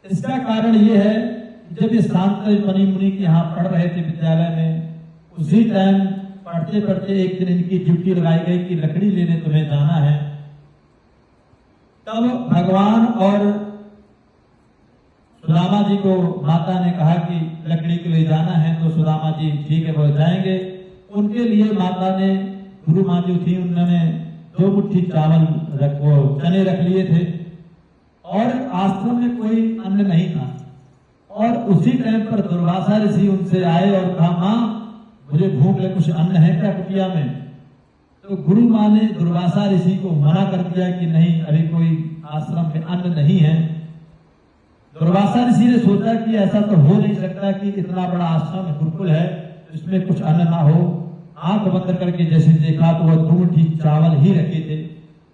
इसका कारण ये है, जब ये शांतमणि मुनि के यहाँ पढ़ रहे थे विद्यालय में, उसी टाइम पढ़ते पढ़ते एक दिन इनकी ड्यूटी लगाई गई कि लकड़ी लेने तुम्हें जाना है। तब भगवान और सुदामा जी को माता ने कहा कि लकड़ी के लिए जाना है, तो सुदामा जी ठीक है वो जाएंगे। उनके लिए माता ने, गुरु माँ जो थी उन्होंने 2 मुट्ठी चावल चने रख लिए थे और आश्रम में कोई अन्न नहीं था। और उसी टाइम पर दुर्वासा ऋषि उनसे आए और कहा, माँ मुझे भूख लगे, कुछ अन्न है क्या कुटिया में? तो गुरु माँ ने दुर्वासा ऋषि को मना कर दिया कि नहीं, अभी कोई आश्रम में अन्न नहीं है। दुर्वासा ऋषि ने सोचा कि ऐसा तो हो नहीं सकता कि इतना बड़ा आश्रम गुरुकुल है, इसमें कुछ अन्न ना हो। आंख बंद करके जैसे देखा तो वह 2 मुट्ठी चावल ही रखे थे।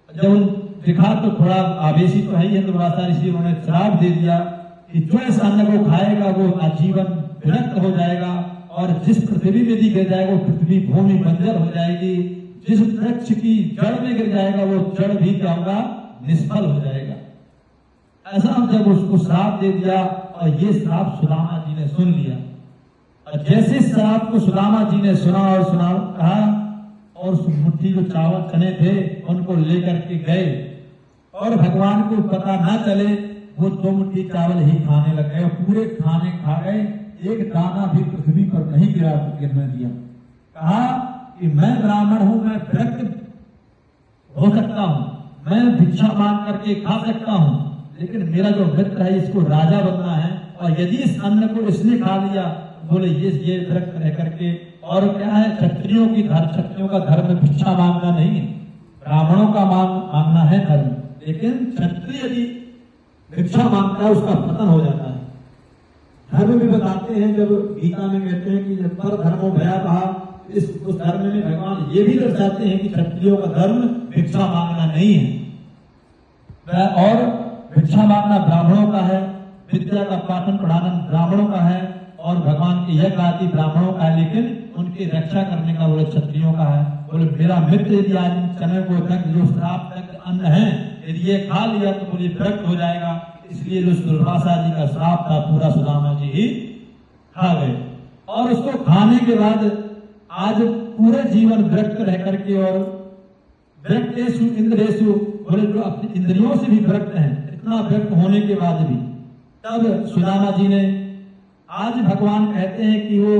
जब देखा तो थोड़ा आवेशी तो है ही है दुर्वासा ऋषि, उन्होंने श्राप दे दिया कि जो इस अन्न को खाएगा वो आजीवन विरक्त हो जाएगा, और जिस पृथ्वी में भी गिर जाएगा वो पृथ्वी भूमि बंजर हो जाएगी, जिस वृक्ष की जड़ में गिर जाएगा वो जड़ भी क्या होगा, निष्फल हो जाएगा। ऐसा जब उसको श्राप दे दिया, और ये श्राप सुदामा जी ने सुन लिया। और जैसे श्राप को सुदामा जी ने सुना और कहा, और उस मुट्ठी जो चावल चने थे उनको लेकर के गए, और भगवान को पता ना चले वो 2 मुट्ठी चावल ही खाने लग गए, पूरे खाने खा गए, एक दाना भी पृथ्वी पर नहीं गिरने दिया। कहा कि मैं ब्राह्मण हूं, मैं विरक्त हो सकता हूं, मैं भिक्षा मांग करके खा सकता हूं, लेकिन मेरा जो मित्र है इसको राजा बनना है, और यदि इस अन्न को इसने खा लिया, बोले ये विरक्त रह करके। और क्या है, क्षत्रियों का धर्म भिक्षा मांगना नहीं है, ब्राह्मणों का मांगना है धर्म। लेकिन क्षत्रिय यदि भिक्षा मांगता है उसका पतन हो जाता है। धर्म भी बताते हैं, जब गीता में कहते हैं कि जब पर धर्मो भया कहा, उस धर्म में भगवान ये भी दर्शाते हैं कि क्षत्रियों का धर्म भिक्षा मांगना नहीं है, और भिक्षा मांगना ब्राह्मणों का है, विद्या का पाठन पढ़ाना ब्राह्मणों का है, और भगवान की यह गाती ब्राह्मणों का है, लेकिन उनकी रक्षा करने का बोले क्षत्रियों का है। बोले मेरा मित्र यदि आज चने को तक जो श्राप तक अन्न है यदि ये खा लिया तो बोले विरक्त हो जाएगा, इसलिए जो दुर्वासा जी का श्राप था पूरा सुदामा जी ही खा गए। और उसको खाने के बाद आज पूरे जीवन विरक्त रह करके, और विरक्तेषु इंद्रियेषु, बोले जो अपनी इंद्रियों से भी विरक्त हैं, इतना विरक्त होने के बाद भी, तब सुदामा जी ने, आज भगवान कहते हैं कि वो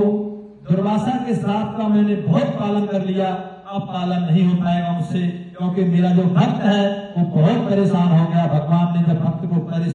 दुर्वासा के श्राप का मैंने बहुत पालन कर लिया, अब पालन नहीं हो पाएगा मुझसे, क्योंकि मेरा जो भक्त है वो बहुत परेशान हो गया। भगवान ने जब भक्त को